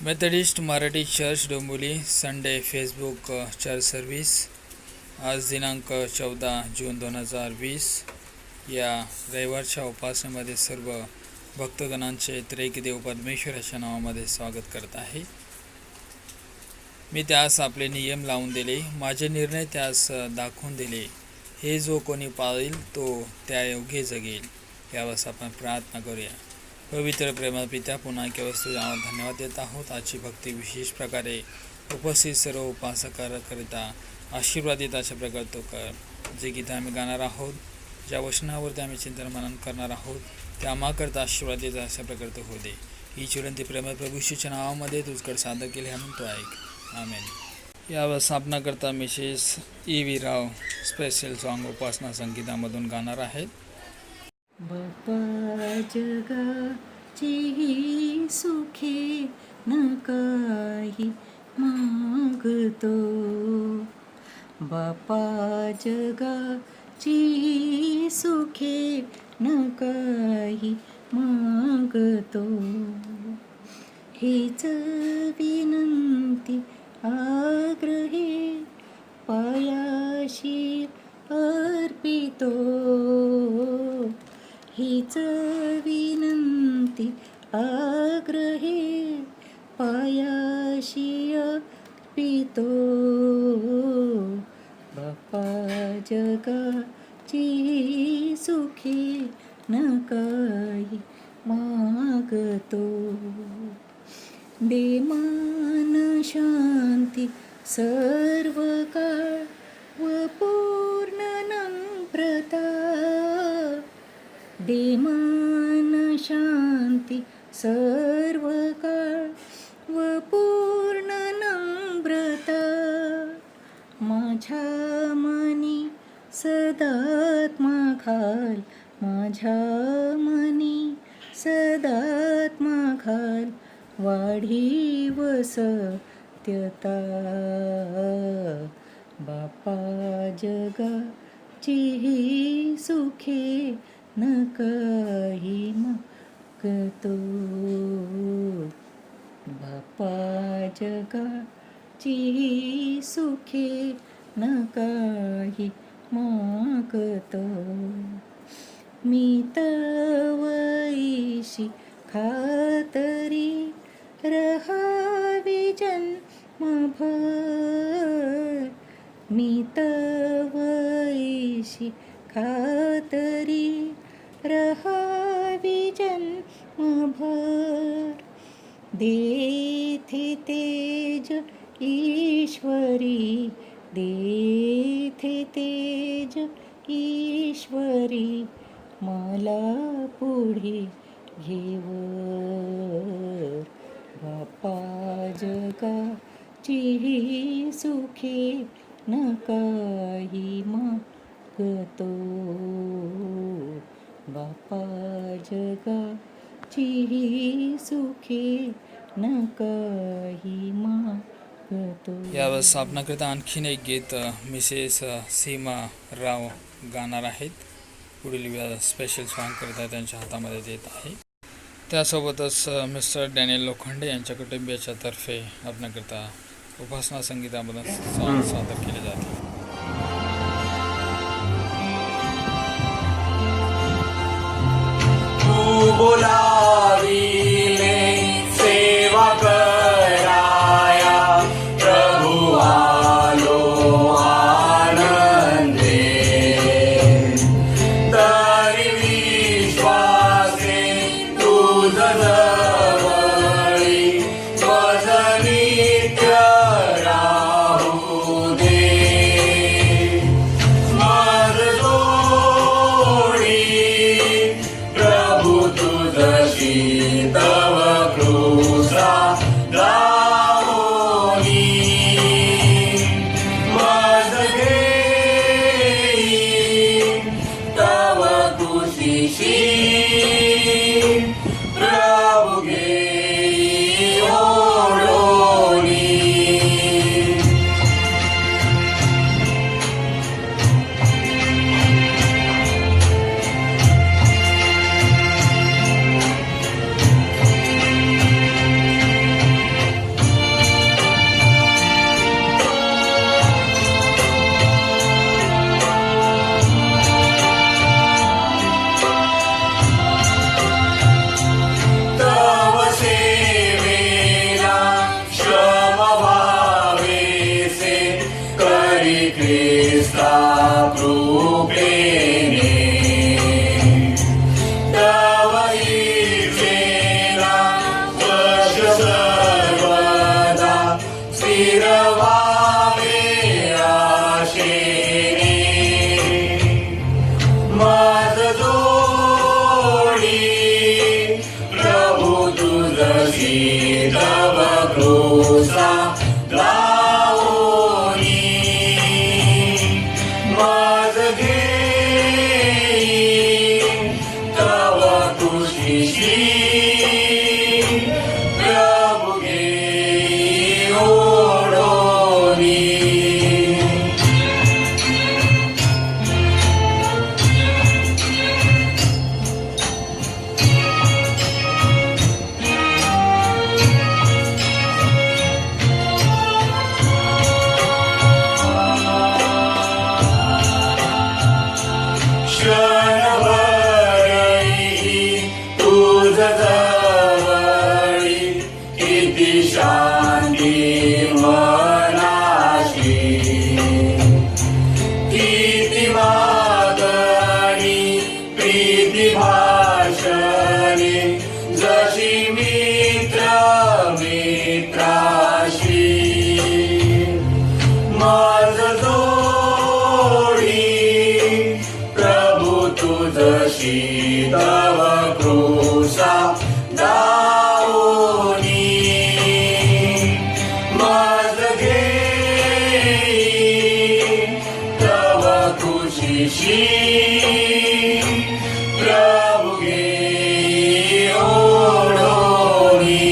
Methodist Marathi church Dombivli Sunday Facebook church service आज दिनांक 14 जून 2020 या रविवारच्या उपासनेमध्ये सर्व भक्तगणांचे त्रिएक देव परमेश्वराच्या नावामध्ये स्वागत करत आहे. मी त्यास आपले नियम लावून दिले, माझे निर्णय त्यास दाखवून दिले. हे जो कोणी पाळेल तो त्यायोग्य जगेल. यावेळेस आपण प्रार्थना करूया. पवित्र प्रेमळ पित्या, पुन्हा एका वस्तूच्या धन्यवाद देत आहोत. आजची भक्ती विशेष प्रकारे उपस्थित सर्व उपासकांकरिता आशीर्वादित अशा प्रकारे तो कर. जे गीत आम्ही गाणार आहोत, ज्या वचनावरती आम्ही चिंतन मनन करणार आहोत, त्या आम्हाकरता आशीर्वादित अशा प्रकारे तो होऊ दे. ही चिरंती प्रेमळ प्रभूशीच्या नावामध्ये तुझकडे सादर केले म्हणून तो ऐक. आमेन. यावर स्थापनाकरता मिसेस E.V. राव स्पेशल सॉन्ग उपासना संगीतामधून गाणार आहेत. बापा जगाची ही सुखे न काही मागतो, बापा जगाची ही सुखे न काही मागतो. हेच विनंती आग्रहे पायाशी अर्पितो, हीच विनंती आग्रहे पायाशी अर्पितो. बापा जगाची सुखे न काही मागतो. दे मान शांती सर्व काळ व पूर्ण नम्रता, दे मान शांती सर्व काळ व पूर्ण नम्रता. माझ्या मनी सदात्मा घाल, माझ्या मनी सदात्मा घाल, वाढीव सत्यता. बापा जगाची ही सुखे न काही मागतो, बापा जगाची ही सुखे न काही मागतो. मी तवैशी खातरी रहावी जन्मभर, मी तवैशी खातरी रहावी जन्मभर. देथे तेज ईश्वरी, देथे तेज ईश्वरी, मला पुढे घेवर. बापा जगाची ही सुखे न काही मागतो, बापा जगाची ही सुखे न काही मागतो. यावर स्थापनाकरिता आणखीन एक गीत मिसेस सीमा राव गाणार आहेत. पुढील स्पेशल सॉन्ग करता त्यांच्या हातामध्ये देत आहे. त्यासोबतच मिस्टर डॅनियल लोखंडे यांच्या कुटुंबियाच्या तर्फे आपणाकरिता उपासना संगीतामधून सॉन्ग सादर केले जाते. तू बोलाविले सेवा कराया, प्रभु आलो आनंदे. तरी विश्वासे तुझ जवळी स्वज नित्य राहू दे. मज जोडी प्रभु तुझ तव क्रूसा लावणी माझ घेईन तव क्रूशीशी प्रभु घेई ओढोनी क्षणभरही तुझ जवळी किती शांती मनाशी किती मागणी प्रीती भाषणे जशी मित्र मित्राशी माझ जोडी प्रभु तुझशी तव क्रूसा दावणी माझ घेईन तव क्रूशीशी प्रभु घेई ओढोनी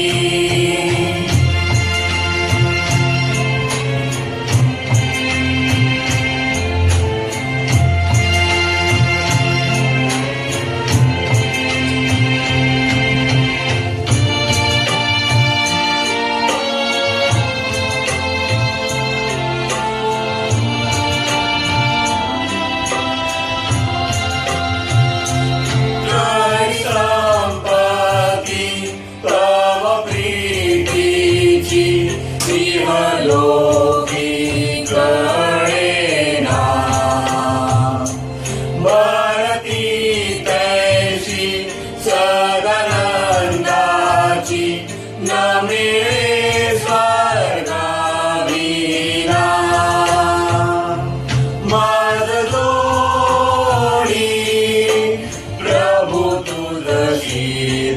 संपत्ती तव प्रीतीची इहलोकी कळेना भरती तैशी सदानंदाची न मिळे स्वर्गाविना माझ जोडी प्रभु तुझशी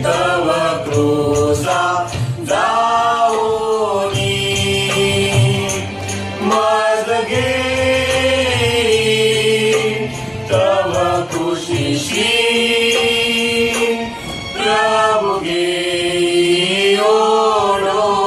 तव क्रूसा जाऊनी माझ घेईन तव क्रूशीशी प्रभु घेई ओढोनी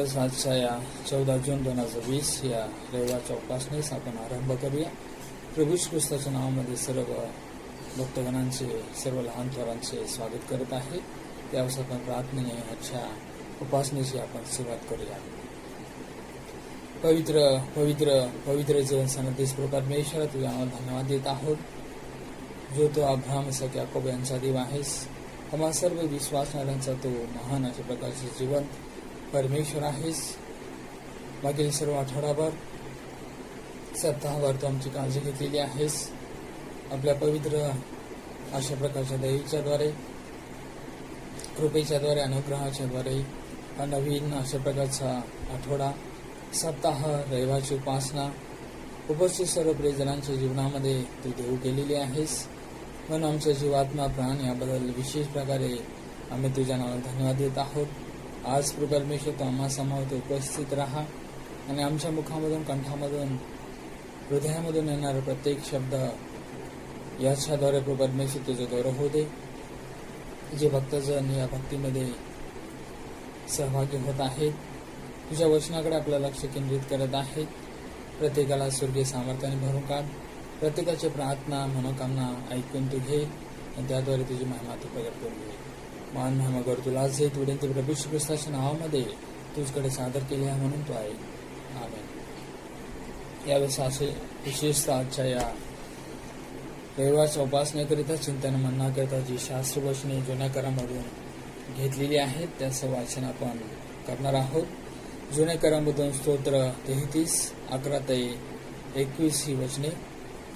दिवस आजच्या या 14 जून 2020 या रविवारच्या उपासनेस आपण आरंभ करूया. प्रभू श्री ख्रिस्ताच्या नावामध्ये सर्व भक्तगणांचे, सर्व लहान थोरांचे स्वागत करत आहे. त्यावेळेस आपण प्रार्थनेने आजच्या उपासनेची आपण सुरुवात करूया. पवित्र पवित्र पवित्र जीवन सनदेश परमेश्वरा, तुझ्या नावाला धन्यवाद देत आहोत. जो तो अब्राहम, इसहाक, याकोब यांचा देव आहेस. आम्हा सर्व विश्वासणाऱ्यांचा तो महान अशा प्रकारचे जीवन परमेश्वर आहेस. मागील सर्व आठवडाभर सप्ताहभर तू आमची काळजी घेतलेली आहेस. आपल्या पवित्र अशा प्रकारच्या दयेच्याद्वारे, कृपेच्या द्वारे, अनुग्रहाच्या द्वारे नवीन अशा प्रकारचा आठवडा, सप्ताह, रविवारची उपासना उपस्थित सर्व प्रियजनांच्या जीवनामध्ये तू देऊ केलेली आहेस. म्हणून आमच्या जीवात्मा प्राण याबद्दल विशेष प्रकारे आम्ही तुझ्या नावाला धन्यवाद देत आहोत. आज प्रभू परमेश्वर तू आम्हा समोर उपस्थित राहा आणि आमच्या मुखामधून, कंठामधून, हृदयामधून येणारा प्रत्येक शब्द याच्याद्वारे प्रभू परमेश्वर तुझं गौरव होऊ दे. जे भक्तजन या भक्तीमध्ये सहभागी होत आहेत, तुझ्या वचनाकडे आपलं लक्ष केंद्रित करत आहेत, प्रत्येकाला स्वर्गीय सामर्थ्याने भरून काढ. प्रत्येकाची प्रार्थना, मनोकामना ऐकून तू घे आणि त्याद्वारे तुझी महिमा तू प्रगट करून घे. मान महिमा कर तुला जे तुडे ते प्रभू श्री ख्रिस्ताच्या नावामध्ये तुझकडे सादर केले आहे म्हणून तू आहे. आमेन. यावेळेस असे विशेषतः आजच्या या रविवारच्या उपासनेकरिता, चिंतन मननाकरिता जी शास्त्रवचने जुन्या करामधून घेतलेली आहेत त्याचं वाचन आपण करणार आहोत. जुन्या करामधून स्तोत्र 33, 11 ते 21 ही वचने,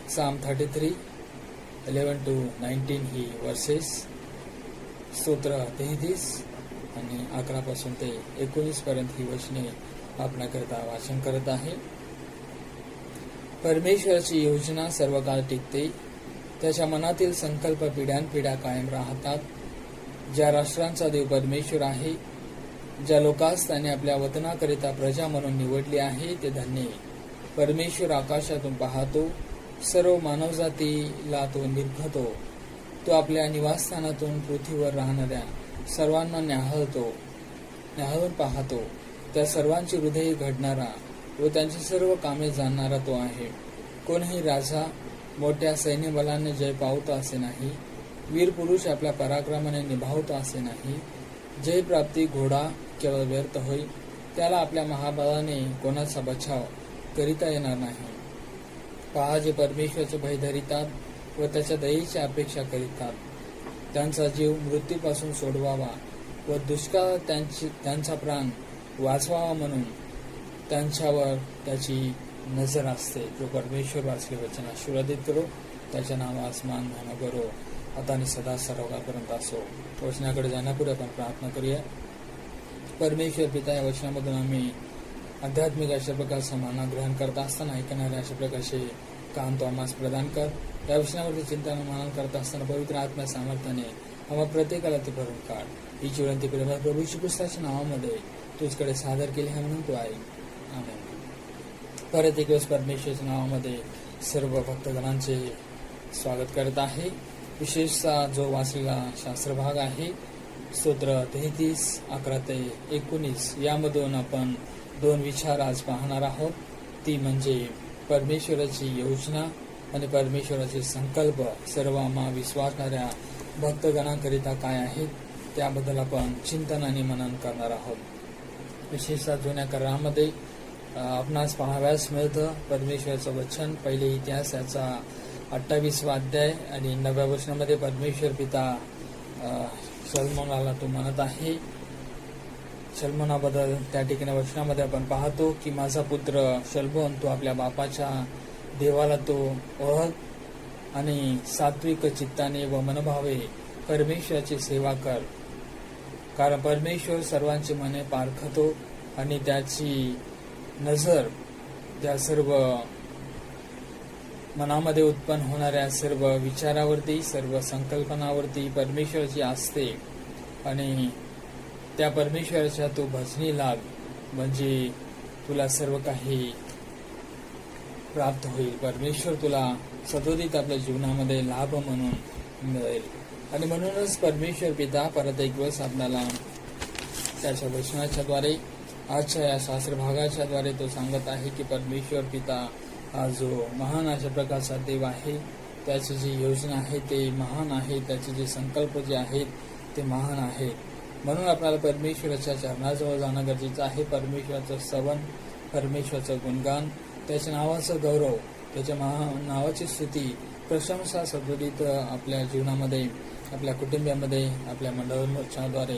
साम 33, 11 to 19 ही वर्सेस, स्तोत्र 33 आणि 11 पासून ते 19 पर्यंत ही वचने आपल्याकरिता वाचन करत आहे. परमेश्वराची योजना सर्व काळ टिकते. त्याच्या मनातील संकल्प पिढ्यानपिढ्या कायम राहतात. ज्या राष्ट्रांचा देव परमेश्वर आहे, ज्या लोकांस त्याने आपल्या वतनाकरिता प्रजा म्हणून निवडली आहे, ते धन्य. परमेश्वर आकाशातून पाहतो, सर्व मानवजातीला तो निरखतो. तो आपल्या निवासस्थानातून पृथ्वीवर राहणाऱ्या सर्वांना न्याहाळून पाहतो. त्या सर्वांची हृदय घडणारा व त्यांची सर्व कामे जाणणारा तो आहे. कोणीही राजा मोठ्या सैन्यबलाने जय पावतो असे नाही. वीर पुरुष आपल्या पराक्रमाने निभावतो असे नाही. जय प्राप्ती घोडा केवळ व्यर्थ होईल. त्याला आपल्या महाबलाने कोणाचा बचाव करिता येणार नाही. पहा, जे परमेश्वराचे भय धरितात व त्याच्या दयेची अपेक्षा करीतात, त्यांचा जीव मृत्यूपासून सोडवावा व दुष्काळ त्यांचा प्राण वाचवावा म्हणून त्यांच्यावर त्याची नजर असते. जो परमेश्वर वाचले वचन आशीर्वादित करो. त्याच्या नावास मान महिमा करो आता आणि सदा सर्वकाळपर्यंत असो. वचनाकडे जाण्यापूर्वी आपण प्रार्थना करूया. परमेश्वर पिता, या वचनामधून आम्ही आध्यात्मिक अशा प्रकारचा माना ग्रहण करत असताना ऐकणारे अशा प्रकारचे काम तो आम्हाला प्रदान कर. या वचनावरती चिंतन मनन करत असताना पवित्र आत्म्या सामर्थ्याने आम्हा प्रत्येकाला ते भरून काढ. ही चिवंती प्रेम प्रभू श्री ख्रिस्ताच्या नावामध्ये तुझकडे सादर केले आहे म्हणून तू आहे. आमेन. परत एक वेळेस परमेश्वराच्या नावामध्ये सर्व भक्तगणांचे स्वागत करत आहे. विशेषतः जो वाचलेला शास्त्रभाग आहे, स्तोत्र 33, 11 ते 19, यामधून आपण 2 विचार आज पाहणार आहोत. ती म्हणजे परमेश्वराची योजना आणि परमेश्वराचे संकल्प सर्व आम्हा विश्वासणाऱ्या भक्तगणांकरिता काय आहेत त्याबद्दल आपण चिंतन आणि मनन करणार आहोत. विशेषतः जुन्या करारामध्ये आपणास पाहाव्यास मिळतं परमेश्वराचं वचन. पहिले इतिहास याचा 28वा अध्याय आणि 9व्या वचनामध्ये परमेश्वर पिता सलमोनाला तो म्हणत आहे. सलमोनाबद्दल त्या ठिकाणी वचनामध्ये आपण पाहतो की माझा पुत्र शलमोन, तो आपल्या बापाच्या देवाला तो ओळख आणि सात्विक चित्ताने व मनभावे परमेश्वराची सेवा कर. कारण परमेश्वर सर्वांची मने पारखतो आणि त्याची नजर त्या सर्व मनामध्ये उत्पन्न होणाऱ्या सर्व विचारावरती, सर्व संकल्पनावरती परमेश्वराची असते. आणि त्या परमेश्वराच्या तो भजनी लाग, म्हणजे तुला सर्व काही प्राप्त होईल. परमेश्वर तुला सदोदित आपल्या जीवनामध्ये लाभ म्हणून मिळेल. आणि म्हणूनच परमेश्वर पिता परत एक वेळेस आपल्याला त्याच्या वचनाच्या द्वारे आजच्या या शास्त्र भागाच्या द्वारे तो सांगत आहे की परमेश्वर पिता हा जो महान अशा प्रकारचा देव आहे, त्याची जी योजना आहे ते महान आहे, त्याचे जे संकल्प जे आहेत ते महान आहे. म्हणून आपल्याला परमेश्वराच्या चरणाजवळ जाणं गरजेचं आहे. परमेश्वराचं स्तवन, परमेश्वराचं गुणगान, त्याच्या नावाचं गौरव, त्याच्या नावाची स्तुती, प्रशंसा सद्वदित आपल्या जीवनामध्ये, आपल्या कुटुंबामध्ये, आपल्या मंडळाच्याद्वारे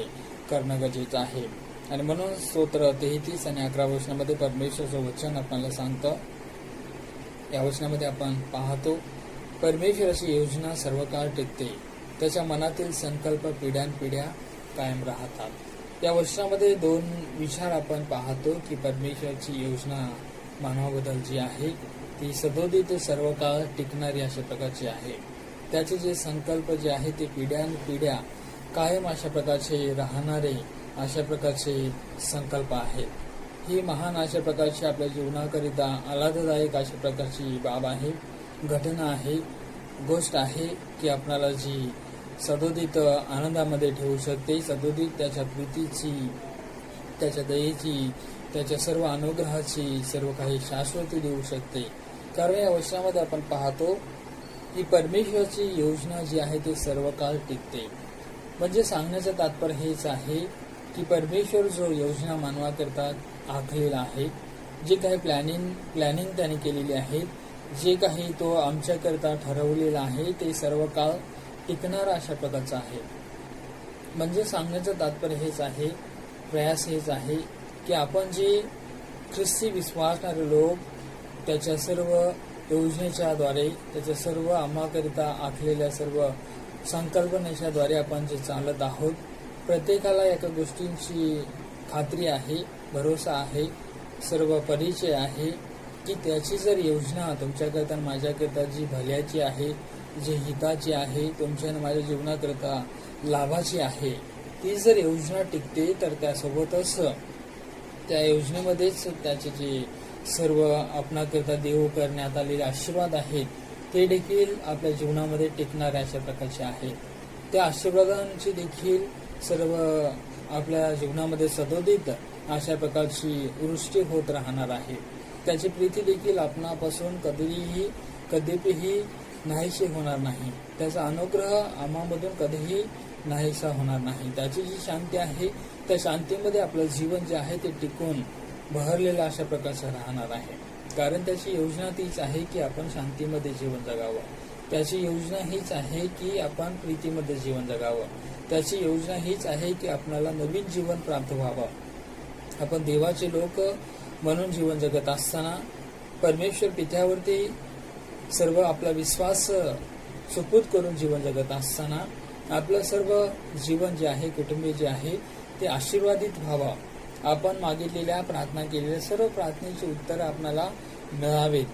करणं गरजेचं आहे. आणि म्हणून स्तोत्र 33 आणि 11 वचनामध्ये परमेश्वराचं वचन आपल्याला सांगतं. या वचनामध्ये आपण पाहतो, परमेश्वराची योजना सर्व काळ टिकते, त्याच्या मनातील संकल्प पिढ्यानपिढ्या कायम राहतात. या वचनामध्ये 2 विचार आपण पाहतो की परमेश्वराची योजना मानवाबद्दल जी आहे ती सदोदित सर्व काळ टिकणारी अशा प्रकारची आहे. त्याचे जे संकल्प जे आहे ते पिढ्यानपिढ्या कायम अशा प्रकारचे राहणारे अशा प्रकारचे संकल्प आहेत. ही महान अशा प्रकारची आपल्या जीवनाकरिता आल्हाददायक अशा प्रकारची बाब आहे, घटना आहे, गोष्ट आहे की आपल्याला जी सदोदित आनंदामध्ये ठेवू शकते, सदोदित त्याच्या प्रीतीची, त्याच्या दयेची, त्याच्या सर्व अनुग्रहाची सर्व काही शाश्वती देऊ शकते. कारण या वचनामध्ये आपण पाहतो की परमेश्वराची योजना जी आहे ती सर्व काळ टिकते. म्हणजे सांगण्याचं तात्पर्य हेच आहे की परमेश्वर जो योजना मानवाकरता आखलेला आहे, जे काही प्लॅनिंग त्याने केलेली आहे, जे काही तो आमच्याकरता ठरवलेला आहे ते सर्व काळ टिकणारा अशा प्रकारचा आहे. म्हणजे सांगण्याचं तात्पर्य हेच आहे, प्रयास हेच आहे की आपण जे ख्रिस्ती विश्वासणारे लोक त्याच्या सर्व योजनेच्या द्वारे, त्याच्या सर्व आम्हाकरिता आखलेल्या सर्व संकल्पनेच्याद्वारे आपण जे चालत आहोत, प्रत्येकाला एका गोष्टींची खात्री आहे, भरोसा आहे, सर्व परिचय आहे की त्याची जर योजना तुमच्याकरता माझ्याकरता जी भल्याची आहे, जी हिताची आहे, तुमच्या माझ्या जीवनाकरता लाभाची आहे, ती जर योजना टिकते तर त्यासोबतच त्या योजनेमध्येच त्याचे जे सर्व आपणाकरता देव करण्यात आलेले आशीर्वाद आहेत ते देखील आपल्या जीवनामध्ये टिकणारे अशा प्रकारचे आहेत. त्या आशीर्वादांची देखील सर्व आपल्या जीवनामध्ये सदोदित अशा प्रकारची वृष्टी होत राहणार आहे. त्याची प्रीती देखील आपणापासून कधीही नाहीशी होणार नाही. त्याचा अनुग्रह आम्हामधून कधीही नाहीसा होणार नाही. त्याची जी शांती आहे त्या शांतीमध्ये आपलं जीवन जे आहे ते टिकून बहरलेलं अशा प्रकारचं राहणार आहे. कारण त्याची योजना तीच आहे की आपण शांतीमध्ये जीवन जगावं. त्याची योजना हीच आहे की आपण प्रीतीमध्ये जीवन जगावं. त्याची योजना हीच आहे की आपल्याला नवीन जीवन प्राप्त व्हावं. आपण देवाचे लोक म्हणून जीवन जगत असताना, परमेश्वर पित्यावरती सर्व आपला विश्वास सुपूत करून जीवन जगत असताना आपलं सर्व जीवन जे आहे, कुटुंबीय जे आहे ते आशीर्वादित व्हावं. आपण मागितलेल्या, प्रार्थना केलेल्या सर्व प्रार्थनेची उत्तरं आपल्याला मिळावेत.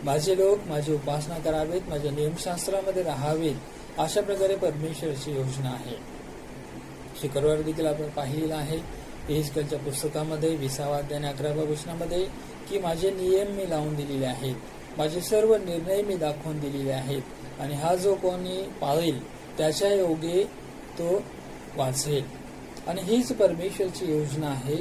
माझे लोक माझी उपासना करावेत, माझ्या नियमशास्त्रामध्ये राहावेत, अशा प्रकारे परमेश्वराची योजना आहे. शुक्रवार देखील आपण पाहिलेलं आहे यहेजकेलच्या पुस्तकामध्ये 20 अध्याय 11 वचनामध्ये की माझे नियम मी लावून दिलेले आहेत, माझे सर्व निर्णय मी दाखवून दिलेले आहेत, आणि हा जो कोणी पाळेल त्याच्या योगे तो वाचेल. आणि हीच परमेश्वरची योजना आहे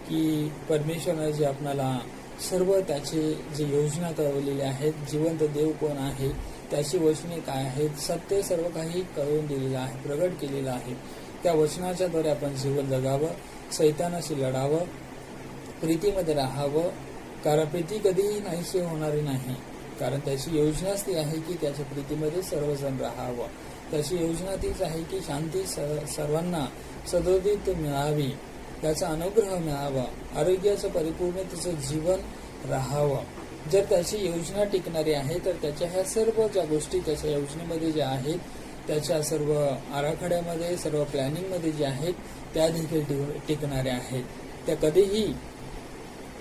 की परमेश्वराने जे आपल्याला सर्व त्याचे जे योजना कळवलेली आहेत, जिवंत देव कोण आहे, त्याची वचने काय आहेत, सत्य सर्व काही कळवून दिलेलं आहे, प्रगट केलेलं आहे. त्या वचनाच्या द्वारे आपण जीवन जगावं, सैतानाशी लढावं, प्रीतीमध्ये राहावं. कारण प्रीती कधीही नाहीशी होणारी नाही. कारण त्याची योजनाच ती आहे की त्याच्या प्रीतीमध्ये सर्वजण राहावं. त्याची योजना तीच आहे की शांती सर्वांना सदोदित मिळावी, त्याचा अनुग्रह मिळावा, आरोग्याचं परिपूर्णतेचं जीवन राहावं. जर त्याची योजना टिकणारी आहे तर त्याच्या ह्या सर्व ज्या गोष्टी त्याच्या योजनेमध्ये ज्या आहेत, त्याच्या सर्व आराखड्यामध्ये, सर्व प्लॅनिंगमध्ये जे आहेत त्या देखील टिकणाऱ्या आहेत. त्या कधीही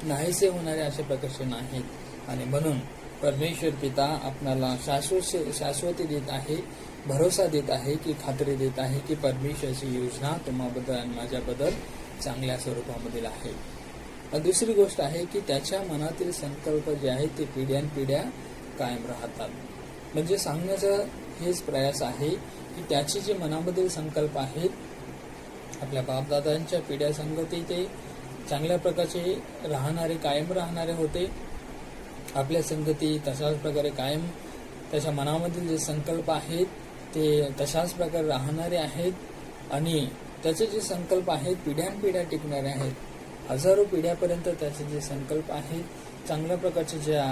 नाहीसे होणारे अशा प्रकारचे नाहीत. आणि म्हणून परमेश्वर पिता आपल्याला शाश्वती देत आहे, भरोसा देत आहे की खात्री देत आहे की परमेश्वराची योजना तुम्हाबद्दल आणि माझ्याबद्दल चांगल्या स्वरूपामधील आहे. दुसरी गोष्ट आहे की त्याच्या मनातील संकल्प जे आहेत ते पिढ्यानपिढ्या कायम राहतात. म्हणजे सांगण्याचा हेच प्रयास आहे की त्याचे जे मनामधील संकल्प आहेत आपल्या बापदादांच्या पिढ्या संगती ते चांगल्या प्रकारचे राहणारे, कायम राहणारे होते. आपल्या संगती तशाच प्रकारे कायम त्याच्या मनामधील जे संकल्प आहेत ते तशाच प्रकारे राहणारे आहेत आणि त्याचे जे संकल्प आहेत पिढ्यानपिढ्या टिकणारे आहेत. हजारो पिढ्यापर्यंत त्याचे जे संकल्प आहेत, चांगल्या प्रकारचे ज्या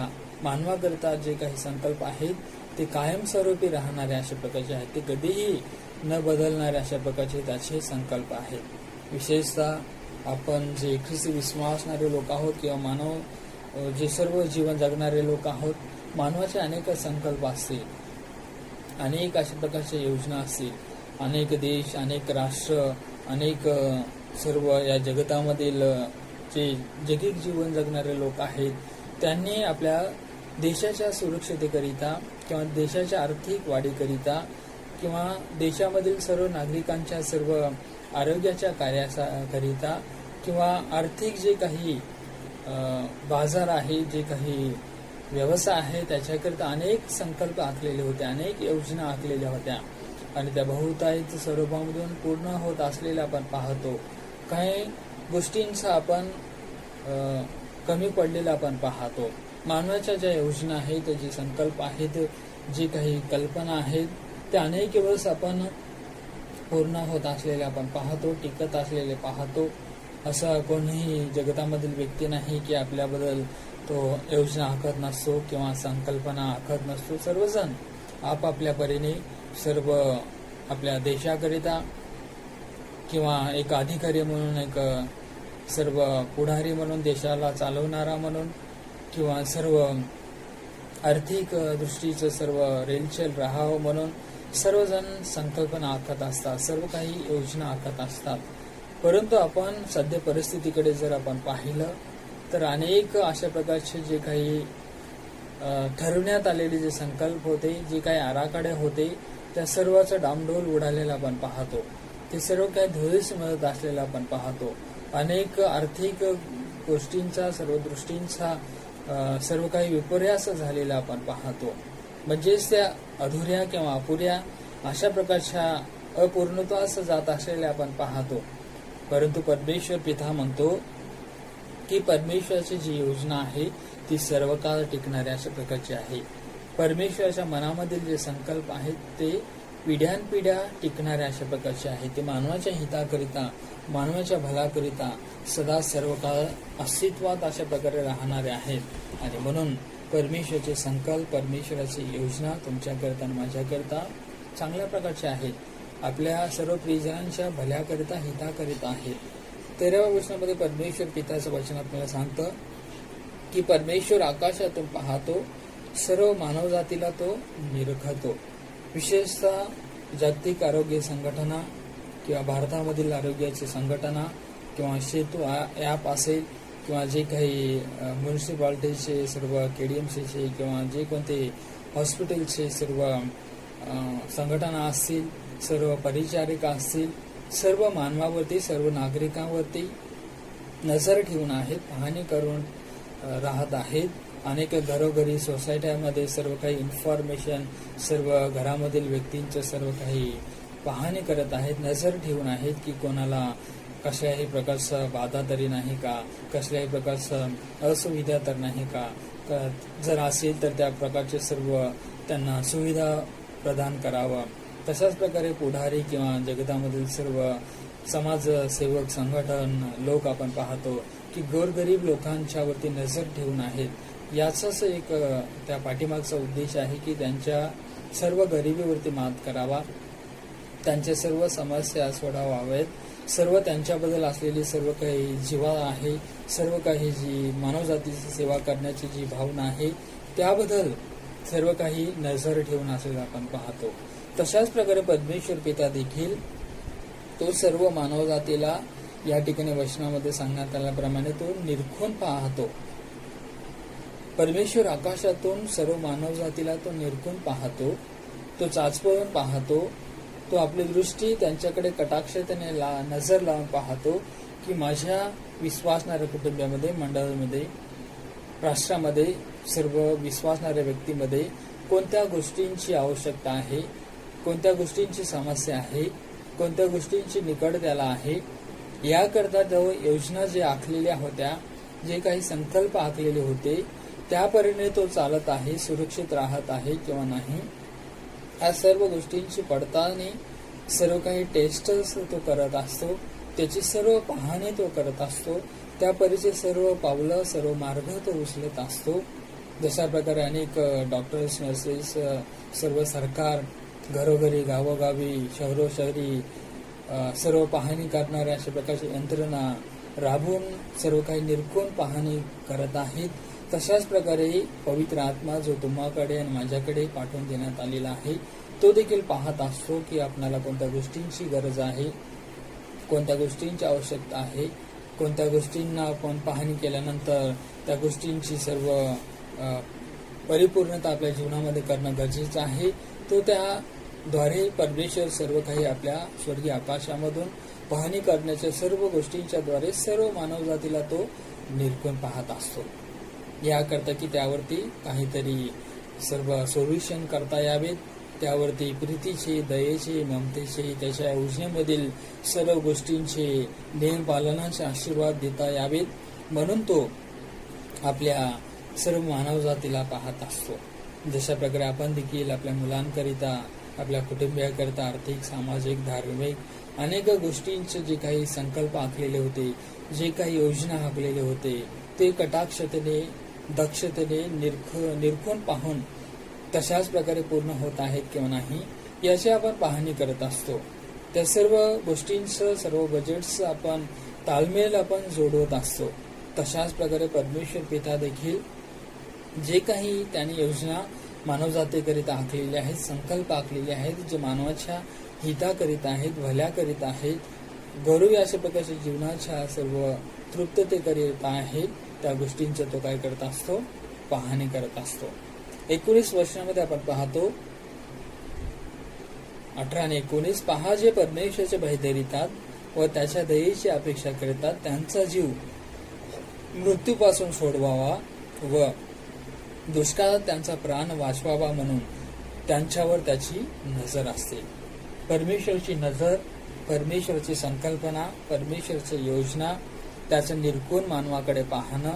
मानवाकरता जे काही संकल्प आहेत ते कायमस्वरूपी राहणारे अशा प्रकारचे आहेत. ते कधीही न बदलणारे अशा प्रकारचे त्याचे संकल्प आहेत. विशेषतः आपण जे ख्रिस्ती विश्वासणारे लोक आहोत किंवा मानव जे सर्व जीवन जगणारे लोक आहोत, मानवाचे अनेक संकल्प असतील, अनेक अशा प्रकारच्या योजना असतील, अनेक देश, अनेक राष्ट्र, अनेक सर्व या जगतामधील जे जगिक जीवन जगणारे लोक आहेत त्यांनी आपल्या देशाच्या सुरक्षतेकरिता किंवा देशाच्या आर्थिक वाढीकरिता किंवा देशामधील सर्व नागरिकांच्या सर्व आरोग्याच्या कार्याकरिता किंवा आर्थिक जे काही बाजार आहे, जे काही व्यवसाय आहे त्याच्याकरिता अनेक संकल्प आखलेले होते, अनेक योजना आखलेल्या होत्या आणि त्या बहुतायत स्वरूपामधून पूर्ण होत असलेल्या आपण पाहतो. काही गोष्टींचा आपण कमी पडलेला आपण पाहतो. मानवाच्या ज्या योजना आहेत, जे संकल्प आहेत, जे काही कल्पना आहेत त्या अनेक वेळेस आपण पूर्ण होत असलेले आपण पाहतो, टिकत असलेले पाहतो. असा कोणीही जगतामधील व्यक्ती नाही की आपल्याबद्दल तो योजना आखत नसतो किंवा संकल्पना आखत नसतो. सर्वजण आपापल्या परीने सर्व आपल्या देशाकरिता किंवा एक अधिकारी म्हणून, एक सर्व पुढारी म्हणून, देशाला चालवणारा म्हणून किंवा सर्व आर्थिक दृष्टीचं सर्व रेलचेल राहावं म्हणून सर्वजण संकल्पना आखत असतात, सर्व काही योजना आखत असतात. परंतु आपण सध्या परिस्थितीकडे जर आपण पाहिलं तर अनेक अशा प्रकारचे जे काही ठरवण्यात आलेले जे संकल्प होते, जे काही आराखडे होते त्या सर्वाचा डामडोल उडालेला आपण पाहतो. ते सर्व काही धुळीस मिळत असलेला आपण पाहतो. अनेक आर्थिक गोष्टींचा, सर्व दृष्टींचा सर्व काही विपर्यास झालेला आपण पाहतो. म्हणजेच त्या अधुऱ्या किंवा अपुऱ्या अशा प्रकारच्या अपूर्णत्वास जात असलेल्या आपण पाहतो. परंतु परमेश्वर पिता म्हणतो की परमेश्वराची जी योजना आहे ती सर्व काळ टिकणाऱ्या अशा प्रकारची आहे. परमेश्वराच्या मनामधील जे संकल्प आहेत ते पिढ्यानपिढ्या टिकणाऱ्या अशा प्रकारचे आहेत. ते मानवाच्या हिताकरिता, मानवाच्या भल्याकरिता सदा सर्व काळ अस्तित्वात अशा प्रकारे राहणारे आहेत. आणि म्हणून परमेश्वराचे संकल्प, परमेश्वराची योजना तुमच्याकरिता आणि माझ्याकरिता चांगल्या प्रकारचे आहेत. आपल्या सर्व प्रियजनांच्या भल्याकरिता, हिताकरिता आहेत. 13व्या वचनामध्ये परमेश्वर पिताचं वचन आपल्याला सांगतं की परमेश्वर आकाशातून पाहतो, सर्व मानवजातीला तो निरखतो. विशेषतः जागतिक आरोग्य संघटना किंवा भारतामधील आरोग्याची संघटना किंवा सेतू ॲप असेल किंवा जे काही म्युन्सिपाल्टीचे सर्व KDMCचे किंवा जे कोणते हॉस्पिटलचे सर्व संघटना असतील, सर्व परिचारिका असतील, सर्व मानवावरती, सर्व नागरिकांवरती नजर ठेवून आहेत, पाहणी करून राहत आहेत. अनेक घरोघरी, सोसायट्यामध्ये सर्व काही इन्फॉर्मेशन, सर्व घरामधील व्यक्तींचं सर्व काही पाहणी करत आहेत, नजर ठेवून आहेत की कोणाला कसल्याही प्रकारचा बाधा तरी नाही का, कसल्याही प्रकारचा असुविधा तर नाही का, जर असेल तर त्या प्रकारचे सर्व त्यांना सुविधा प्रदान करावं. तशाच प्रकारे पुढारी किंवा जगतामधील सर्व समाजसेवक, संघटन लोक आपण पाहतो की गोरगरीब लोकांच्यावरती नजर ठेवून आहेत. याचाच एक त्या पाठीमागचा उद्देश आहे की त्यांच्या सर्व गरिबीवरती मात करावा, त्यांच्या सर्व समस्या सोडवाव्यात, सर्व त्यांच्याबद्दल असलेली सर्व काही जिव्हाळा आहे, सर्व काही जी मानवजातीची सेवा करण्याची जी भावना आहे त्याबद्दल सर्व काही नजर ठेवून असलेलं आपण पाहतो. तशाच प्रकारे परमेश्वर पिता देखील तो सर्व मानवजातीला या ठिकाणी वचनामध्ये सांगण्यात आल्याप्रमाणे तो निरखून पाहतो. परमेश्वर आकाशातून सर्व मानवजातीला तो निरखून पाहतो, तो चाचपळून पाहतो, तो आपली दृष्टी त्यांच्याकडे कटाक्षतेने नजर लावून पाहतो की माझ्या विश्वासणाऱ्या कुटुंबामध्ये, मंडळामध्ये, राष्ट्रामध्ये, सर्व विश्वासणाऱ्या व्यक्तीमध्ये कोणत्या गोष्टींची आवश्यकता आहे, कोणत्या गोष्टींची समस्या आहे, कोणत्या गोष्टींची निकड त्याला आहे, याकरता जो योजना जे आखलेल्या होत्या, जे काही संकल्प आखलेले होते, त्यापरीने तो चालत आहे, सुरक्षित राहत आहे किंवा नाही, या सर्व गोष्टींची पडताळणी, सर्व काही टेस्टच तो करत असतो, त्याची सर्व पाहणी तो करत असतो, त्या परीचे सर्व पावलं, सर्व मार्ग तो उचलत असतो. जशा प्रकारे अनेक डॉक्टर्स, नर्सेस, सर्व सरकार घरोघरी, गावोगावी, शहरोशहरी सर्व पाहणी करणाऱ्या अशा प्रकारची यंत्रणा राबवून सर्व काही निरखून पाहणी करत आहेत. तशाच प्रकारे पवित्र आत्मा जो तुम्हाकडे आणि माझ्याकडे पाठवून देण्यात आलेला आहे, तो देखील पाहत असतो की आपणाला कोणत्या गोष्टींची गरज आहे, कोणत्या गोष्टींची आवश्यकता आहे, कोणत्या गोष्टींना आपण पाहणी केल्यानंतर त्या गोष्टींची सर्व परिपूर्णता आपल्या जीवनामध्ये करणं गरजेचं आहे. तो त्याद्वारे परमेश्वर सर्व काही आपल्या स्वर्गीय आकाशामधून पाहणी करण्याच्या सर्व गोष्टींच्या द्वारे सर्व मानवजातीला तो निरखून पाहत असतो. याकरता की त्यावरती काहीतरी सर्व सोल्युशन करता यावेत, त्यावरती प्रीतीचे, दयेचे, ममतेचे, त्याच्या योजनेमधील सर्व गोष्टींचे नियम पालनाचे आशीर्वाद देता यावेत, म्हणून तो आपल्या सर्व मानवजातीला पाहत असतो. जशा प्रकारे आपण देखील आपल्या मुलांकरिता, आपल्या कुटुंबियाकरिता आर्थिक, सामाजिक, धार्मिक अनेक गोष्टींचे जे काही संकल्प आखलेले होते, जे काही योजना आखलेले होते, ते कटाक्षतेने, दक्षतेने निरखून पाहून तशाच प्रकारे पूर्ण होत आहेत किंवा नाही याची आपण पाहणी करत असतो. त्या सर्व गोष्टींचं, सर्व बजेट्स आपण ताळमेळ आपण जोडवत असतो. तशाच प्रकारे परमेश्वर पिता देखील जे काही त्यांनी योजना मानवजातीकरिता आखलेल्या आहेत, संकल्प आखलेले आहेत, जे मानवाच्या हिताकरिता आहेत, भल्याकरिता आहेत, गौरवी अशा प्रकारच्या जीवनाच्या सर्व तृप्ततेकरिता आहेत, त्या गोष्टींचं तो काय करत असतो, पाहणी करत असतो. 19 वर्षामध्ये आपण पाहतो 18 आणि 19, पहा जे परमेश्वराचे भय धरितात व त्याच्या दयेची अपेक्षा करतात त्यांचा जीव मृत्यूपासून सोडवावा व दुष्काळात त्यांचा प्राण वाचवावा म्हणून त्यांच्यावर त्याची नजर असते. परमेश्वराची नजर, परमेश्वराची संकल्पना, परमेश्वराची योजना, त्याचं निरखून मानवाकडे पाहणं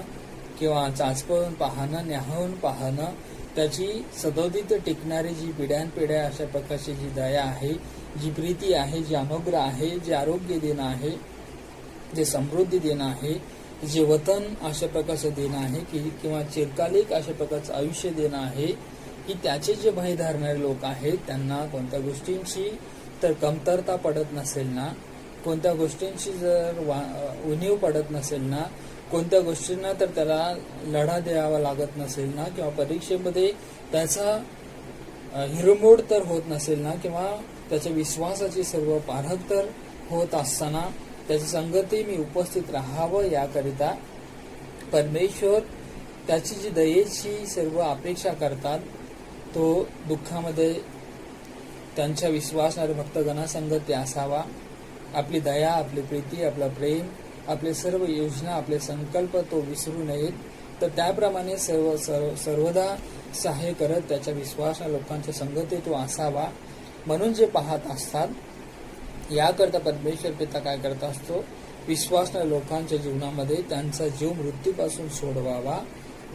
किंवा चाचपळून पाहणं, न्याहाळून पाहणं, त्याची सदोदित टिकणारी जी पिढ्यानपिढ्या अशा प्रकारची जी दया आहे, जी प्रीती आहे, जी अनुग्रह आहे, जे आरोग्य देणं आहे, जे समृद्धी देणं आहे, जे वतन अशा प्रकारचं देणं आहे की किंवा चिरकालिक अशा प्रकारचं आयुष्य देणं आहे, की त्याचे जे भय धरणारे लोक आहेत त्यांना कोणत्या गोष्टींची तर कमतरता पडत नसेल ना, कोणत्या गोष्टींची जर उणीव पडत नसेल ना, कोणत्या गोष्टींना तर त्याला लढा द्यावा लागत नसेल ना, किंवा परीक्षेमध्ये त्याचा हिरमोड तर होत नसेल ना, किंवा त्याच्या विश्वासाची सर्व पारख तर होत असताना त्याची संगती मी उपस्थित राहावं याकरिता परमेश्वर त्याची जी दयेची सर्व अपेक्षा करतात, तो दुःखामध्ये त्यांच्या विश्वासणारे भक्तगणासंगती असावा. आपली दया, आपली प्रीती, आपलं प्रेम, आपले सर्व योजना, आपले संकल्प तो विसरू नयेत. तर त्याप्रमाणे सर्वदा सहाय्य करत त्याच्या विश्वासणा लोकांच्या संगती तो असावा म्हणून जे पाहत असतात. याकरता परमेश्वर पिता काय करत असतो, विश्वासणा लोकांच्या जीवनामध्ये त्यांचा जीव मृत्यूपासून सोडवावा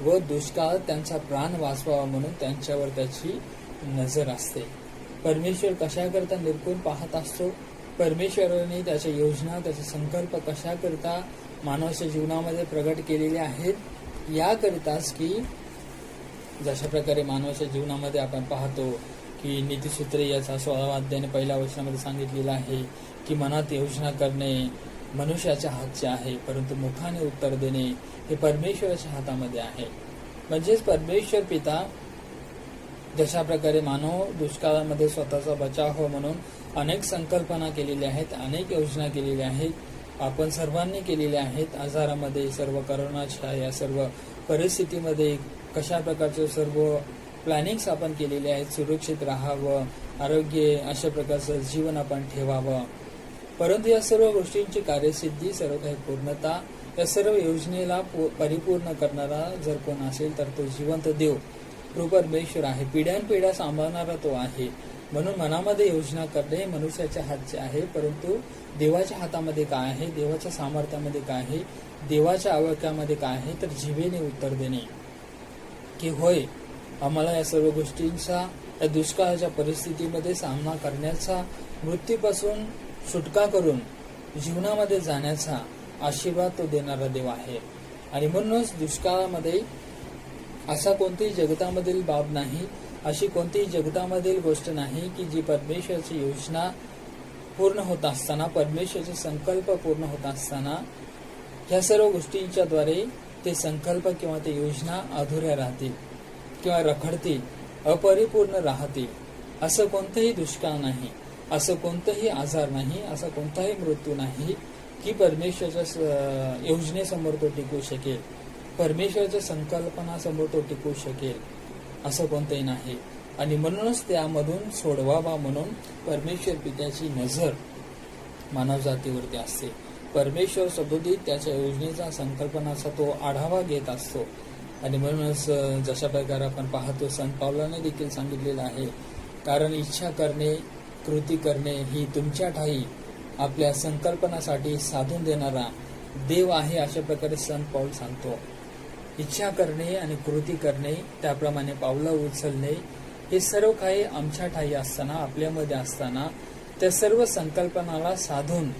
व दुष्काळात त्यांचा प्राण वाचवावा म्हणून त्यांच्यावर त्याची नजर असते. परमेश्वर कशाकरता निरखून पाहत असतो, परमेश्वराने त्याच्या योजना, त्याचे संकल्प कशाकरता मानवाच्या जीवनामध्ये प्रगट केलेले आहेत, याकरिताच की जशा प्रकारे मानवाच्या जीवनामध्ये आपण पाहतो की नीतिसूत्रे याचा 16व्या अध्यायाने 1ल्या वचनामध्ये सांगितलेलं आहे की मनात योजना करणे मनुष्याच्या हातचे आहे, परंतु मुखाने उत्तर देणे हे परमेश्वराच्या हातामध्ये आहे. म्हणजेच परमेश्वर पिता जशा प्रकारे मानव दुष्काळामध्ये स्वतःचा बचाव हो म्हणून अनेक संकल्पना केलेल्या आहेत, अनेक योजना केलेल्या आहेत, आपण सर्वांनी केलेल्या आहेत. आजारामध्ये, सर्व करोनाच्या या सर्व परिस्थितीमध्ये कशा प्रकारचे सर्व प्लॅनिंग्स आपण केलेले आहेत, सुरक्षित राहावं, आरोग्य अशा प्रकारचं जीवन आपण ठेवावं. परंतु या सर्व गोष्टींची कार्यसिद्धी, सर्व काही पूर्णता, या सर्व योजनेला परिपूर्ण करणारा जर कोण असेल तर तो जिवंत देव परमेश्वर आहे, पिढ्यानपिढ्या सांभाळणारा तो आहे. म्हणून मनामध्ये योजना करणे हे मनुष्याच्या हातचे आहे, परंतु देवाच्या हातामध्ये काय आहे, देवाच्या सामर्थ्यामध्ये काय आहे, देवाच्या आवाक्यामध्ये काय आहे, तर जिभेने उत्तर देणे की होय, आम्हाला या सर्व गोष्टींचा, या दुष्काळाच्या परिस्थितीमध्ये सामना करण्याचा, मृत्यूपासून सुटका करून जीवनामध्ये जाण्याचा आशीर्वाद तो देणारा देव आहे. आणि म्हणूनच दुष्काळामध्ये असा कोणतीही जगतामधील बाब नाही, अशी कोणतीही जगतामधील गोष्ट नाही की जी परमेश्वराची योजना पूर्ण होत असताना, परमेश्वराचे संकल्प पूर्ण होत असताना ह्या सर्व गोष्टींच्या द्वारे ते संकल्प किंवा ते योजना अधुऱ्या राहतील किंवा रखडतील, अपरिपूर्ण राहतील. असं कोणतंही दुष्काळ नाही, असं कोणतंही आजार नाही, असा कोणताही मृत्यू नाही की परमेश्वराच्या योजनेसमोर तो टिकू शकेल, परमेश्वराच्या संकल्पनासमोर तो टिकू शकेल, असं कोणतंही नाही. आणि म्हणूनच त्यामधून सोडवावा म्हणून परमेश्वर पित्याची नजर मानवजातीवरती असते. परमेश्वर सदोदित त्याच्या योजनेचा, संकल्पनाचा तो आढावा घेत असतो. आणि म्हणूनच जशा प्रकारे आपण पाहतो, संत पावलाने देखील सांगितलेलं आहे, कारण इच्छा करणे, कृती करणे ही तुमच्या ठाई आपल्या संकल्पनासाठी साधून देणारा देव आहे, अशा प्रकारे संत पाऊल सांगतो. इच्छा करणे आणि कृती करणे, त्याप्रमाणे पावलं उचलणे, हे सर्व काही आमच्या ठाई असताना, आपल्यामध्ये असताना, त्या सर्व संकल्पनाला साधून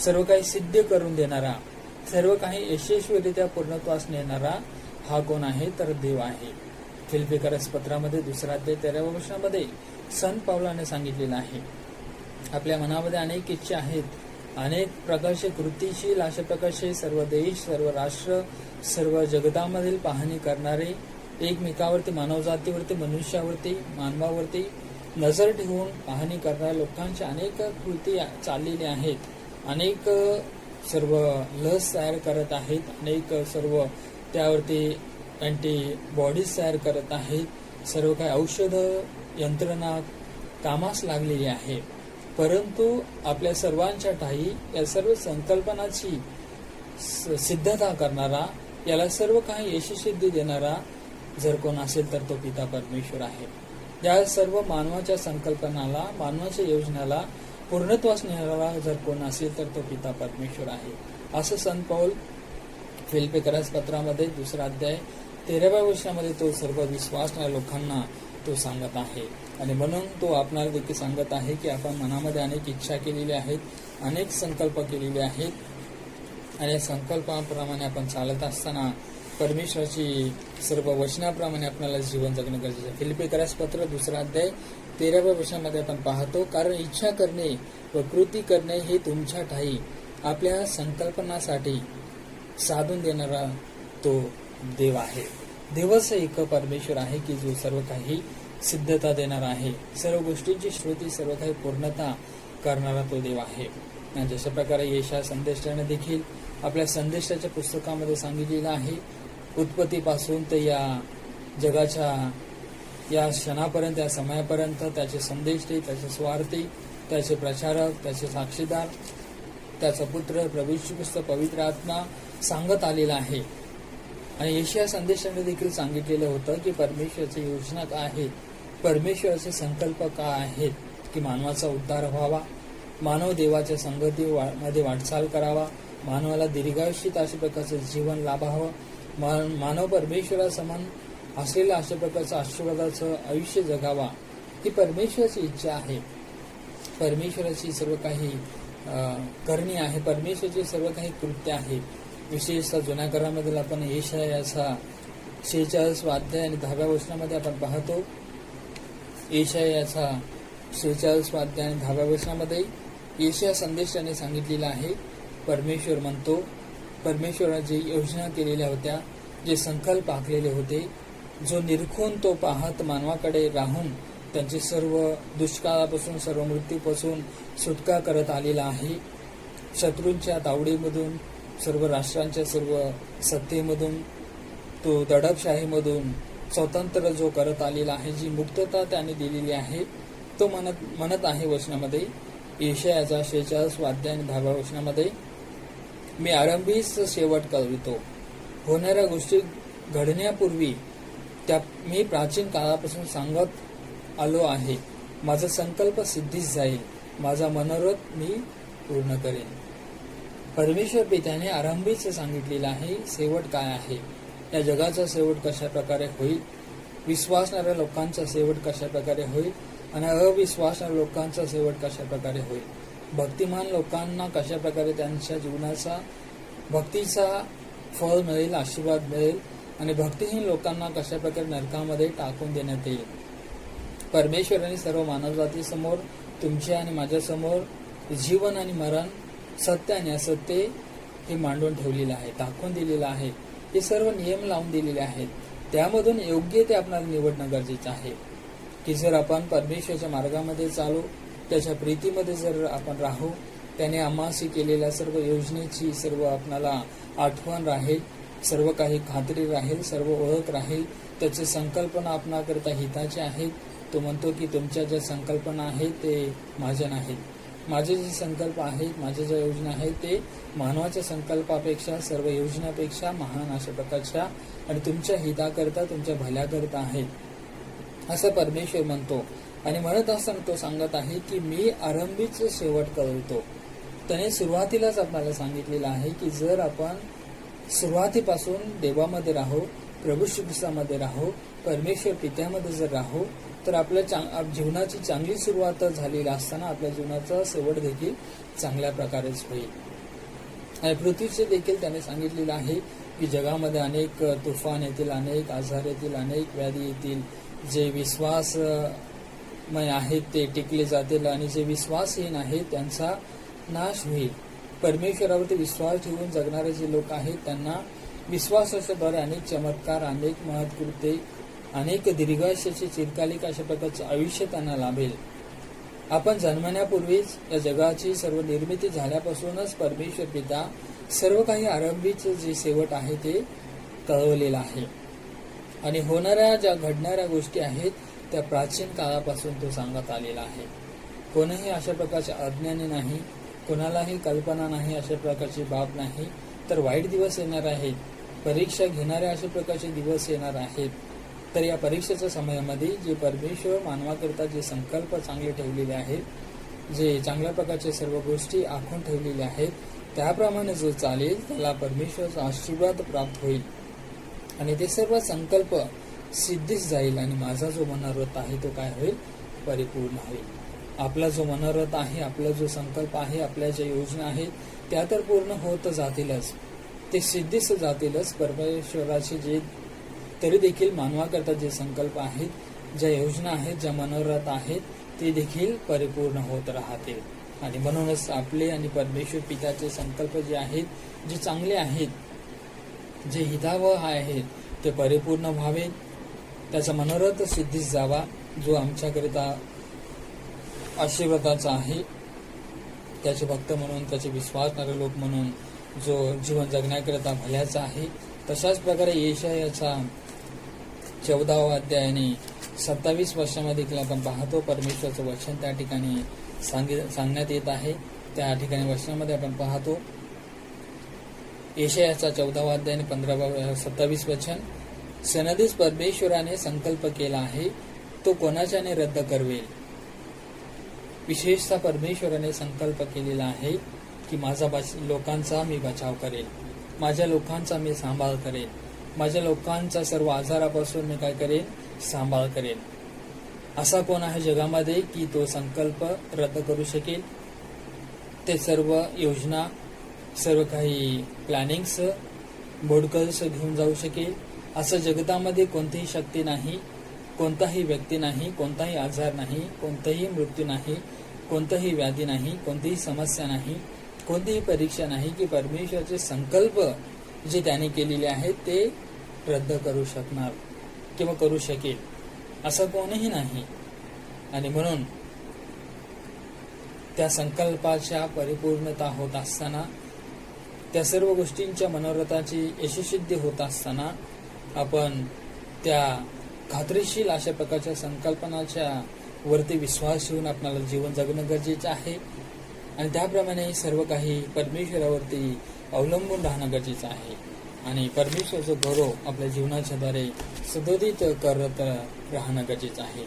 सर्व काही सिद्ध करून देणारा, सर्व काही यशस्वीरित्या पूर्णत्वास नेणारा हा कोण आहे, तर देव आहे. फिलिप्पिकरास पत्रामध्ये 2 अध्याय 13व्या वचनामध्ये संत पावलाने सांगितलेलं आहे, आपल्या मनामध्ये अनेक इच्छा आहेत, अनेक प्रकारचे कृतीशील अशा प्रकारचे सर्व देश, सर्व राष्ट्र, सर्व जगतामधील पाहणी करणारे, एकमेकावरती, मानवजातीवरती, मनुष्यावरती, मानवावरती नजर ठेवून पाहणी करणाऱ्या लोकांच्या अनेक कृती चाललेल्या आहेत. अनेक सर्व लस तयार करत आहेत, अनेक सर्व त्यावरती अँटीबॉडीज तयार करत आहेत, सर्व काही औषध यंत्रणा कामास लागलेली आहे. परंतु आपल्या सर्वांच्या ठाई या सर्व संकल्पनाची सिद्धता करणारा, याला सर्व काही यशस्वी देणारा जर कोण असेल तर तो पिता परमेश्वर आहे. या सर्व मानवाच्या संकल्पनाला, मानवाच्या योजनाला पूर्णत्वास नेणारा जर कोण असेल तर तो पिता परमेश्वर आहे, असं संत पाऊल फिलिप्पिकरास पत्रामध्ये 2 अध्याय 13व्या वचनामध्ये तो सर्व विश्वासणाऱ्या लोकांना तो सांगत आहे. आणि म्हणून तो आपणाला देखील सांगत आहे की आपण मनामध्ये अनेक इच्छा केलेल्या आहेत, अनेक संकल्प केलेले आहेत, आणि संकल्पाप्रमाणे आपण चालत असताना परमेश्वराची सर्व वचनाप्रमाणे आपल्याला जीवन जगणे गरजेचे आहे. फिलिप्पिकरास पत्र 2 अध्याय 13व्या वचनामध्ये आपण पाहतो, कारण इच्छा करणे व कृती करणे हे तुमच्या ठाई आपल्या संकल्पनासाठी साधून देणारा तो देव आहे. देवच एक परमेश्वर आहे की जो सर्व काही सिद्धता देणारा आहे, सर्व गोष्टींची श्रुती, सर्व काही पूर्णता करणारा तो देव आहे. आणि जशा प्रकारे यशा संदेशाने देखील आपल्या संदेशाच्या पुस्तकामध्ये सांगितलेलं आहे, उत्पत्तीपासून ते या जगाच्या या क्षणापर्यंत, या समयापर्यंत त्याचे संदेष्टे, त्याचे स्वार्थी, त्याचे प्रचारक, त्याचे साक्षीदार, त्याचा पुत्र प्रभू येशू ख्रिस्त पवित्र आत्मा सांगत आलेला आहे. आणि यशया संदेशाने देखील सांगितलेलं होतं की परमेश्वराची योजना काय आहे, परमेश्वराचे संकल्प काय आहेत, की मानवाचा उद्धार व्हावा, मानव देवाच्या संगतीमध्ये वाटचाल करावा, मानवाला दीर्घायुष्यित अशा प्रकारचं जीवन लाभावं, मानव परमेश्वरासमान असलेलं अशा प्रकारचं आशीर्वादाचं आयुष्य जगावा, ही परमेश्वराची इच्छा आहे. परमेश्वराची सर्व काही करणी आहे, परमेश्वराची सर्व काही कृत्य आहे. विशेषतः जुन्या करारामधील आपण यशायाचा 46 अध्याय आणि 10व्या वचनामध्ये आपण पाहतो, यशायाचा 46 अध्याय आणि 10व्या वचनामध्ये यशया संदेशाने सांगितलेलं आहे, परमेश्वर म्हणतो, परमेश्वराने जी योजना केलेल्या होत्या, जे संकल्प आखलेले होते, जो निरखून तो पाहत मानवाकडे राहून त्यांचे सर्व दुष्काळापासून, सर्व मृत्यूपासून सुटका करत आलेला आहे. शत्रूंच्या तावडीमधून, सर्व राष्ट्रांच्या सर्व सत्तेमधून, तो दडपशाहीमधून स्वतंत्र जो करत आलेला आहे, जी मुक्तता त्याने दिलेली आहे, तो म्हणत आहे वचनामध्ये, यशायाचा 46 अध्याय आणि 10व्या वचनामध्ये, मी आरंभीच शेवट कळवितो, होणाऱ्या गोष्टी घडण्यापूर्वी त्या मी प्राचीन काळापासून सांगत आलो आहे. माझा संकल्प सिद्धीस जाईल, माझा मनोरथ मी पूर्ण करेन. परमेश्वर पित्याने आरंभीच सांगितलेलं आहे शेवट काय आहे, या जगाचा शेवट कशा प्रकारे होईल, विश्वासणाऱ्या लोकांचा शेवट कशा प्रकारे होईल आणि अविश्वासणाऱ्या लोकांचा शेवट कशा प्रकारे होईल. भक्तिमान लोकांना कशा प्रकारे त्यांच्या जीवनाचा भक्तीचा फळ मिळेल, आशीर्वाद मिळेल आणि भक्तिहीन लोकांना कशा प्रकारे नरकामध्ये टाकून देण्यात येईल. परमेश्वराने सर्व मानवजातीसमोर, तुमच्या आणि माझ्यासमोर जीवन आणि मरण, सत्य आणि असत्य हे मांडून ठेवलेलं आहे, दाखवून दिलेलं आहे. हे सर्व नियम लावून दिलेले आहेत. त्यामधून योग्य ते आपल्याला निवडणं गरजेचं आहे की जर आपण परमेश्वराच्या मार्गामध्ये चालू, त्याच्या प्रीतीमध्ये जर आपण राहू, त्याने आम्हाशी केलेल्या सर्व योजनेची सर्व आपल्याला आठवण राहील, सर्व काही खात्री राहील, सर्व ओळख राहील. त्याची संकल्पना आपणाकरता हिताची आहेत. तो म्हणतो की तुमच्या ज्या संकल्पना आहेत ते माझ्या नाहीत, माझे जे संकल्प आहेत, माझ्या ज्या योजना आहेत ते मानवाच्या संकल्पापेक्षा, सर्व योजनापेक्षा महान अशा प्रकारच्या आणि तुमच्या हिताकरता, तुमच्या भल्याकरता आहेत, असं परमेश्वर म्हणतो. आणि म्हणत असताना तो सांगत आहे की मी आरंभीच शेवट करतो. त्याने सुरुवातीलाच आपल्याला सांगितलेलं आहे की जर आपण सुरुवातीपासून देवामध्ये राहू, प्रभू श्रीकृष्णामध्ये राहू, परमेश्वर पित्यामध्ये जर राहू, तर आपल्या जीवनाची चांगली सुरुवात झालेली असताना आपल्या जीवनाचा शेवट देखील चांगल्या प्रकारेच होईल. आणि पृथ्वीचे देखील त्याने सांगितलेलं आहे की जगामध्ये अनेक तुफान येतील, अनेक आजार येतील, अनेक व्याधी येतील. जे विश्वासमय आहेत ते टिकले जातील आणि जे विश्वासहीन आहेत त्यांचा नाश होईल. परमेश्वरावरती विश्वास ठेवून जगणारे जे लोक आहेत त्यांना विश्वासाच्याद्वारे अनेक चमत्कार, अनेक महत्कृत्ये, अनेक दीर्घायुष्याचे चिरकालिक अशा प्रकारचे आयुष्य त्यांना लाभेल. आपण जन्मण्यापूर्वीच या जगाची सर्व निर्मिती झाल्यापासूनच परमेश्वर पिता सर्व काही आरंभीच जे शेवट आहे ते कळवलेलं आहे. आणि होणाऱ्या ज्या घडणाऱ्या गोष्टी आहेत त्या प्राचीन काळापासून तो सांगत आलेला आहे. कोणीही अशा प्रकारचे अज्ञानी नाही, कोणालाही कल्पना नाही, अशा प्रकारची बाब नाही. तर वाईट दिवस येणार आहेत, परीक्षा घेणाऱ्या अशा प्रकारचे दिवस येणार आहेत. तर या परीक्षेच्या समयामध्ये जे परमेश्वर मानवाकरता जे संकल्प चांगले ठेवलेले आहेत, जे चांगल्या प्रकारचे सर्व गोष्टी आखून ठेवलेल्या आहेत, त्याप्रमाणे जो चालेल त्याला परमेश्वराचा आशीर्वाद प्राप्त होईल आणि ते सर्व संकल्प सिद्धीस जाईल आणि माझा जो मनोरथ आहे तो काय होईल, परिपूर्ण होईल. आपला जो मनोरथ आहे, आपला जो संकल्प आहे, आपल्या ज्या योजना आहेत त्या तर पूर्ण होत जातीलच, ते सिद्धीस जातीलच. परमेश्वराचे जे तरी देखील मानवाकरता जे संकल्प आहेत, ज्या योजना आहेत, ज्या मनोरथ आहेत ते देखील परिपूर्ण होत राहतील. आणि म्हणूनच आपले आणि परमेश्वर पित्याचे संकल्प जे आहेत, जे चांगले आहेत, जे हितावह आहेत ते परिपूर्ण व्हावेत, त्याचा मनोरथ सिद्धीस जावा, जो आमच्याकरिता आशीर्वादाचा आहे. त्याचे भक्त म्हणून, त्याचे विश्वासणारे लोक म्हणून जो जीवन जगण्याकरिता भल्याचा आहे. तशाच प्रकारे येशायाचा 14वा अध्याय आणि 27 वर्षामध्ये देखील आपण पाहतो परमेश्वराचं वचन त्या ठिकाणी सांगण्यात येत आहे. त्या ठिकाणी वचनामध्ये आपण पाहतो येशायाचा 14वा अध्याय आणि 27 वचन, सनदीस परमेश्वराने संकल्प केला आहे, तो कोणाच्याने रद्द करवेल. विशेषतः परमेश्वराने संकल्प केलेला आहे की माझा लोकांचा मी बचाव करेल, माझ्या लोकांचा मी सांभाळ करेल, माझ्या लोकांचा सर्व आजारापासून मी काय करेन, सांभाळ करेन. असा कोण आहे जगामध्ये की तो संकल्प रद्द करू शकेल. ते सर्व योजना, सर्व काही प्लॅनिंग्स, बोडकल्स घेऊन जाऊ शकेल असं जगतामध्ये कोणतीही शक्ती नाही, कोणताही व्यक्ती नाही, कोणताही आजार नाही, कोणताही मृत्यू नाही, कोणताही व्याधी नाही, कोणतीही समस्या नाही, कोणतीही परीक्षा नाही की परमेश्वराचे संकल्प जे त्याने केलेले आहेत ते रद्द करू शकणार किंवा करू शकेल असं कोणीही नाही. आणि म्हणून त्या संकल्पाच्या परिपूर्णता होत असताना, त्या सर्व गोष्टींच्या मनोरथाची यशस्वी होत असताना आपण त्या खात्रीशील अशा प्रकारच्या संकल्पनाच्या वरती विश्वास ठेवून आपल्याला जीवन जगणं गरजेचं आहे. आणि त्याप्रमाणे सर्व काही परमेश्वरावरती अवलंबून राहणं गरजेचं आहे. आणि परमेश्वराचं गौरव आपल्या जीवनाच्या द्वारे सदोदित करत राहणं गरजेचं आहे.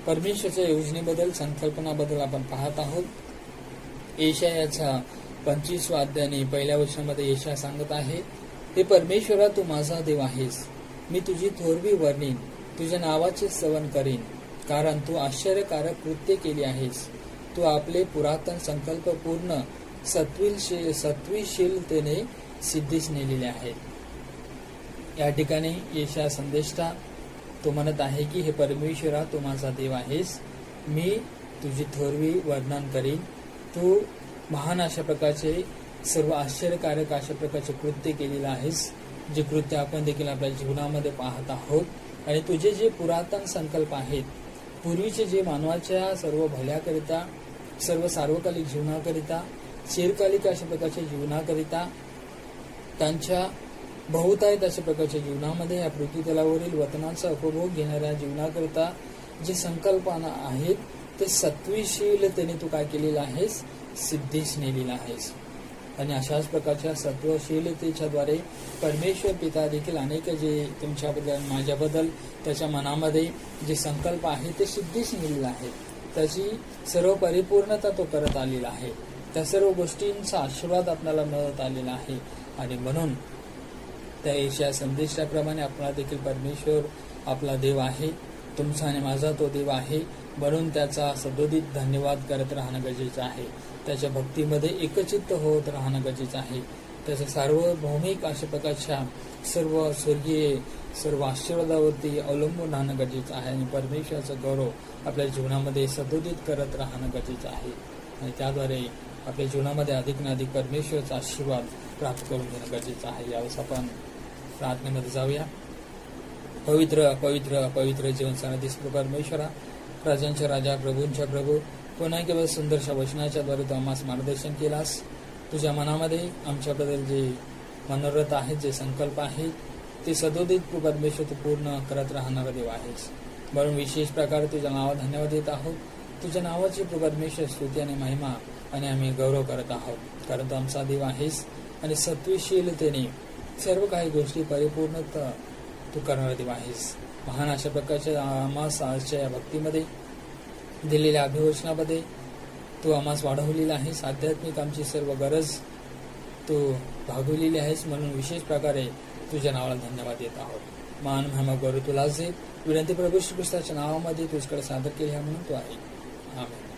परमेश्वराच्या योजनेबद्दल, संकल्पनाबद्दल आपण पाहत आहोत। यशायाचा 25 अध्यायाने 1 वचनामध्ये यशा सांगत आहे, हे परमेश्वरा, तू माझा देव आहेस, मी तुझी थोरवी वर्णीन, तुझ्या नावाचे स्तवन करीन, कारण तू आश्चर्यकारक कृत्य केली आहेस, तू आपले पुरातन संकल्प पूर्ण सत्विशीलतेने सिद्धीस नेलेले आहेत। या ठिकाणी यशा संदेष्टा तो म्हणत आहे की हे परमेश्वरा, तू माझा देव आहेस, मी तुझी थोरवी वर्णन करीन, तू महान अशा प्रकारचे सर्व आश्चर्यकारक अशा प्रकारचे कृत्य केलेलं आहेस, जे कृत्य आपण देखील आपल्या जीवनामध्ये पाहत आहोत। आणि तुझे जे पुरातन संकल्प आहेत, पूर्वीचे जे मानवाच्या सर्व भल्याकरिता, सर्व सार्वकालिक जीवनाकरिता, चिरकालिक अशा प्रकारच्या जीवनाकरिता, त्यांच्या बहुतायत अशा प्रकारच्या जीवनामध्ये या पृथ्वीतलावरील वतनाचा उपभोग घेणाऱ्या जीवनाकरिता जे संकल्पना आहेत ते सत्वशीलतेने तू काय केलेलं आहेस, सिद्धीस नेलेला आहेस। आणि अशाच प्रकारच्या सत्वशीलतेच्या द्वारे परमेश्वर पिता देखील अनेक जे तुमच्याबद्दल, माझ्याबद्दल त्याच्या मनामध्ये जे संकल्प आहे ते सिद्धीस नेलेला आहे, त्याची सर्व परिपूर्णता तो करत आलेला आहे, त्या सर्व गोष्टींचा आशीर्वाद आपल्याला मिळत आलेला आहे। आणि म्हणून त्या यशा संदेशाप्रमाणे आपला देखील परमेश्वर आपला देव आहे, तुमचा आणि माझा तो देव आहे, म्हणून त्याचा सदोदित धन्यवाद करत राहणं गरजेचं आहे, त्याच्या भक्तीमध्ये एकचित्त होत राहणं गरजेचं आहे, त्याच्या सार्वभौमिक अशा प्रकारच्या सर्व स्वर्गीय सर्व आशीर्वादावरती अवलंबून राहणं गरजेचं आहे। आणि परमेश्वराचं गौरव आपल्या जीवनामध्ये सदोदित करत राहणं गरजेचं आहे, आणि त्याद्वारे आपल्या जीवनामध्ये अधिक ना अधिक परमेश्वराचा आशीर्वाद प्राप्त करून घेणं गरजेचं आहे। यावेळेस आपण प्रार्थनेमध्ये जाऊया। पवित्र पवित्र पवित्र जीवन सनाधीश परमेश्वरा, राजांच्या राजा, प्रभूंच्या प्रभू, पुन्हा केवळ सुंदरशा वचनाच्या द्वारे तू आम्हास मार्गदर्शन केलास, तुझ्या मनामध्ये आमच्याबद्दल जे मनोरथ आहेत, जे संकल्प आहेत, ते सदोदित तू परमेश्वर तू पूर्ण करत राहणारा देव आहेस, म्हणून विशेष प्रकारे तुझ्या नावात धन्यवाद देत आहोत। तुझ्या नावाची तू परमेश्वर स्तुती आणि महिमा आणि आम्ही गौरव करत आहोत, कारण तू आमचा देव आहेस आणि सत्वशीलतेने सर्व काही गोष्टी परिपूर्णता तू करणारा देव आहेस। महान अशा प्रकारच्या आम्हास आजच्या या भक्तीमध्ये दिलेल्या अभिवचनामध्ये तू आम्हास वाढवलेला आहेस, आध्यात्मिक आमची सर्व गरज तू भागवलेली आहेस, म्हणून विशेष प्रकारे तुझ्या नावाला धन्यवाद देत आहोत। मान महिमा गौरव तुलाच दे, विनंती प्रभू श्री ख्रिस्ताच्या नावामध्ये तुझ्याकडे सादर केली आहे म्हणून तू आहे, आमेन।